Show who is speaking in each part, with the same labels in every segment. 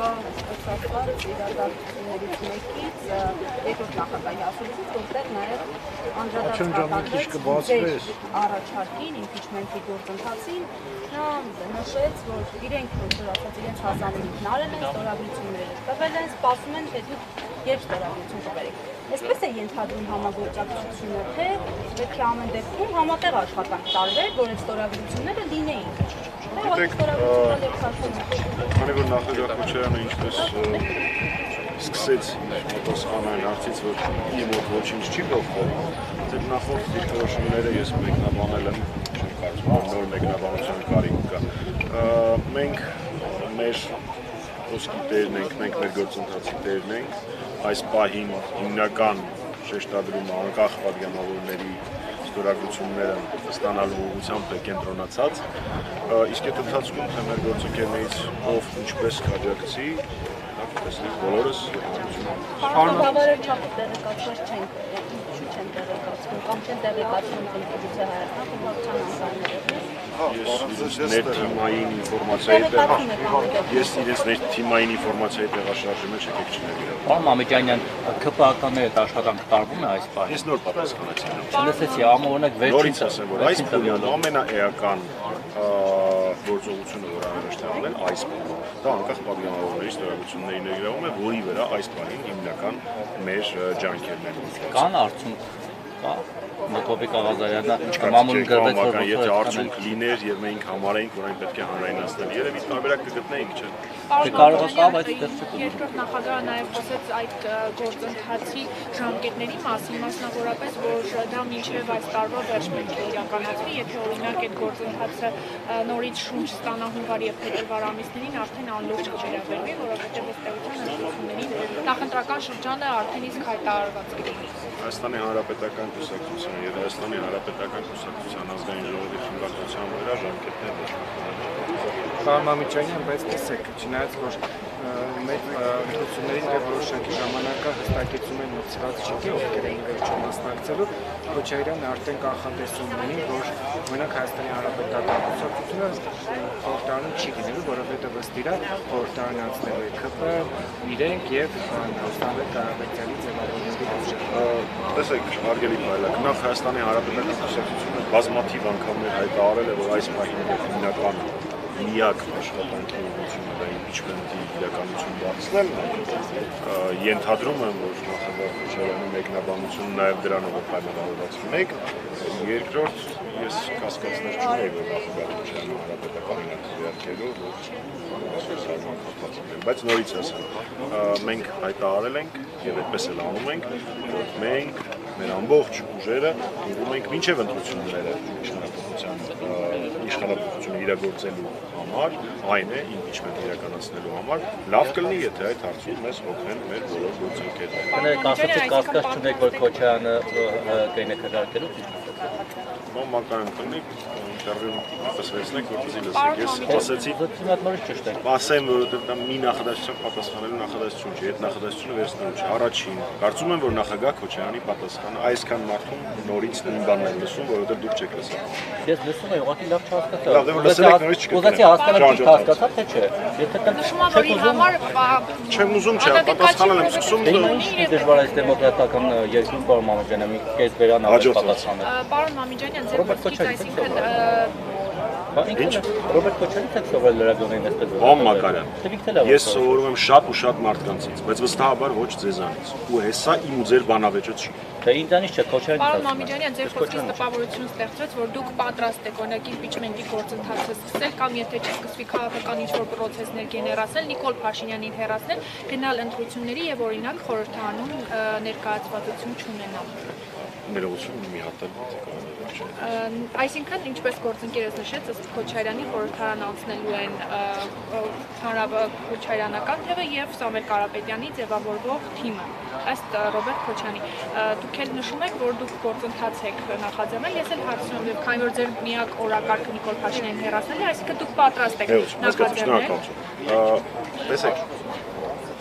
Speaker 1: ստացված իրադարձություններից մեկից երկրորդ նախագահի ասուլիսից, որտեղ նաև անդրադարձ առաջարկին, իմպիչմենթի գործընթացին, նա նշեց, որ իրենք իրենց հասանելիքն արել են, ստորագրությունները տվել են, սպասում են, թե դուք երբ ստորագրություն կբերեք։ Այսպես է ենթադրում համագործակցությունը, թե պետք է ամեն դեպքում համատեղ աշխատանք տարվեր, որ այդ ստորագրությունները լինեին։
Speaker 2: Քանի որ նախագահ Քոչարյանը ինչպես սկսեց պատասխանը այն հարցից, որ իր մոտ ոչինչ չի փոխվել, այդ նախորդ դիրքորոշումները ես մեկնաբանել եմ, չեմ կարծում, որ նոր մեկնաբանության կարիք կա։ Մենք մեր խոսքի տերն ենք, մենք մեր գործընթացի տերն ենք, այս պահին հիմնական շեշտադրումը անկախ պատգամավորների ստորագրությունները ստանալու ուղղությամբ է կենտրոնացած, իսկ այդ ընթացքում թե մեր գործընկերներից ով ինչպես կաջակցի, տեսնենք բոլորս
Speaker 1: Բավարար չափով տեղեկացված չենք, ինչու չեն տեղեկացվում, կամ չեն տեղեկացվում գուցե Հայաստան խմբակցության անդամները։
Speaker 2: Ես իրենց թիմային ինֆորմացիայի տեղաշարժի մեջ եկեք չներգրավում։
Speaker 3: Պարոն Մամիկյանյան, ԿՊԱԿ-ների հետ աշխատանք տարվում է այս պահին։
Speaker 2: Ես նոր պատասխանեցի։
Speaker 3: Չլսեցի, ամենօրինակ
Speaker 2: նորից ասեմ, որ այս փուլյան ամենաէական գործողությունը, որ անհրաժեշտ է այս պահին, դա անկախ պատգամավորների ստորագրությունների ներգրավում է, որի վրա այս պահին հիմնական մեր ջանքերն են։
Speaker 3: Կան արդյունք, կա Մոթոբիկ Աղազարյանը մամուլի գրվեց, որ
Speaker 2: եթե արդյունք լիներ եւ մենք համարեինք, որ այն պետք է հանրայնացնել, երևի տարբերակ կգտնեինք, չէ՞։
Speaker 3: Կարող է կա, բայց
Speaker 4: երկրորդ նախագահը նաև խոսեց այդ գործընթացի ժամկետների մասին, մասնավորապես, որ դա մինչև այս տարվա վերջ պետք է իրականացվի, եթե օրինակ այդ գործընթացը նորից շունչ ստանա հունվար եւ փետրվար ամիսներին, արդեն անլուրջ կվերաբերվի, որովհետեւ ըստեղության ընտրությունների նախընտրական շրջանը արդեն իսկ հայտարարված է։
Speaker 2: Հայաստանի Հանրապետական Կուսակցության եւ Հայաստանի Հանրապետական Կուսակցության ազգային ժողովի խմբակցության վրա ժամկետներ
Speaker 5: Պարոն Մամիկյանյան, բայց տեսեք, չնայած որ մեր ընտրություններին դեռ որոշակի ժամանակը հստակեցում են մտցված չկի, ովքեր էին վերջում մասնակցելու, Քոչարյանը արդեն կանխատեսում ունի, որ մենակ Հայաստանի Հանրապետական Կուսակցությունը խորհրդարանում չի լինելու, որովհետև ըստ իրա խորհրդարան անցնելու է ԿՊ, իրենք եւ Ռուստամետ Կարապետյանի ձևավորումների ուժը։
Speaker 2: Տեսեք, հարգելի բարեկամ, նախ Հայաստանի Հանրապետական Կուսակցությունը բազմաթիվ անգամներ հայտարարել է, որ այս պահին հիմնական միակ աշխատանքի ուղղությունը դա իմպիչմենթի իրականություն դարձնելն է։ Ենթադրում եմ, որ նախագահ Քոչարյանի մեկնաբանությունը նաև դրանով է պայմանավորված։ Մեկ, երկրորդ, ես կասկածներ չունեի, որ նախագահ Քոչարյանը հանրապետականին է քվեարկելու, բայց նորից ասեմ, մենք հայտարարել ենք եւ այդպես էլ անում ենք, որ մենք մեր ամբողջ ուժերը ուղղում ենք մինչև ընտրությունները իշխանապողությունը իրագործելու համար, այն է իմպիչմենտ իրականացնելու համար, լավ կլինի, եթե այդ հարցում մեզ օգնեն մեր բոլոր գործընկերները։
Speaker 3: Ասացիք կասկած չունեք, որ Քոչարյանը կայնե քվեարկելու։
Speaker 2: Մանկան կլինի, ինտերվյու պատասխանեցնեք, որպեսզի լսեք։ Ես ասացի, ասեմ, որովհետև դա մի նախադասությամբ պատասխանելու նախադասություն չի, այդ նախադասությունը վերցնելու չի։ Առաջին, կարծում եմ, որ նախագահ Քոչարյանի պատասխանը այսքան մարդում նորից նույն բանն են լսում, որովհետև դուք չեք լսում։
Speaker 3: Ես լսում եմ, ուղղակի լավ չհասկացա։
Speaker 2: Լավ, դե որ լսել եք նորից չկրկնեք։
Speaker 3: Ուզեցի հասկանալ ճիշտ հասկացա, թե չէ։ Եթե
Speaker 2: չեմ ուզում, չէ, պատասխանել եմ սկսում։
Speaker 3: Ինչ դժվար է դեմոկրատական երկրում պարոն Մամիկյանը մի կես բերան ավելի պատասխանել։
Speaker 4: Պարոն Մամիկյանյան, ձեր խոսքից այսինքն
Speaker 3: Ինչ Ռոբերտ Քոչարյանից եք սովորել լրագրողներին այսպես։
Speaker 2: Պարոն Մակարյան, ես սովորում եմ շատ ու շատ մարդկանցից, բայց վստահաբար ոչ ձեզանից։ Ու հեսա իմ ու ձեր բանավեճը չի։
Speaker 3: Թե ինձանից չէ, Քոչարյանից։
Speaker 4: Պարոն Մամիկյանյան, ձեր խոսքից տպավորություն ստեղծվեց, որ դուք պատրաստ եք օրինակ իմպիչմենտի գործընթացը սկսել կամ եթե չսկսվի քաղաքական ինչ-որ պրոցեսներ գեներացնել, Նիկոլ Փաշինյանին հեռացնել, գնալ ընտրությունների եւ օրինակ խորհրդարանում ներկայացվածություն չունենալ։
Speaker 2: Ներողություն մի հատ
Speaker 4: Այսինքն, ինչպես գործընկերս նշեց, ըստ Քոչարյանի խորհրդարան անցնելու են Քոչարյանական թևը եւ Սամվել Կարապետյանի ձևավորվող թիմը, ըստ Ռոբերտ Քոչարյանի։ Դուք էլ նշում եք, որ դուք գործընթաց եք նախաձեռնել, ես էլ հարցնում եմ, քանի որ ձեր միակ օրակարգը Նիկոլ Փաշինյանին հեռացնել է, այսինքն դուք պատրաստ եք նախաձեռնել։
Speaker 2: Տեսեք,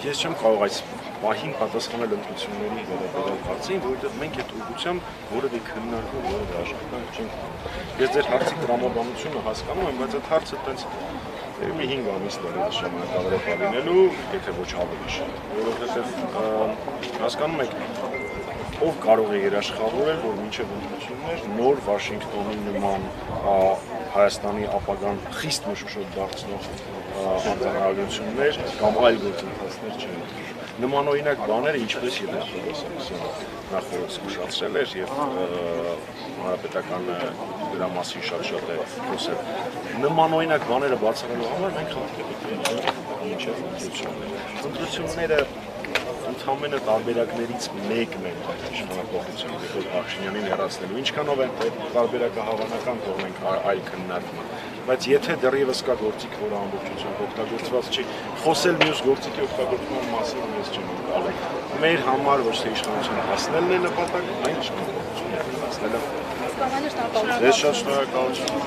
Speaker 2: ես չեմ կարող այս պահին պատասխանել ընտրությունների վերաբերյալ հարցին, որովհետև մենք այդ ուղղությամբ որևէ քննարկում, որևէ աշխատանք չենք անում։ Ես ձեր հարցի տրամաբանությունը հասկանում եմ, բայց այդ հարցը տենց մի 5 ամիս դեռ ժամանակավերապ լինելու, եթե ոչ ավելի շատ, որովհետև հասկանում եք, ով կարող է երաշխավորել, որ մինչև ընտրություններ նոր Վաշինգտոնի նման Հայաստանի ապագան խիստ մշուշոտ դարձնող անդրադառնություններ կամ այլ գործընթացներ չեն։ Նմանօրինակ բաները, ինչպես Եվգեն Պողոսյանը նախորդ զգուշացրել էր եւ հանրապետական դրա մասին շատ է խոսել։ Նմանօրինակ բաները բացառելու համար մենք մինչև ընտրությունները ընդհանրապես տարբերակներից մեկն է իշխանապողության դեպքում Փաշինյանին հեռացնելու։ Ինչքանով են տարբերակը հավանական թողնենք այլ քննարկման։ Բայց եթե դեռևս կա գործիք, որը ամբողջությամբ օգտագործված չի, խոսել մյուս գործիքի օգտագործման մասին ես չեմ անկալում։ Մեր համար ոչ թե իշխանության հասնելն է նպատակը, այլ իշխանության հասնելը։ Ես շատ շնորհակալություն։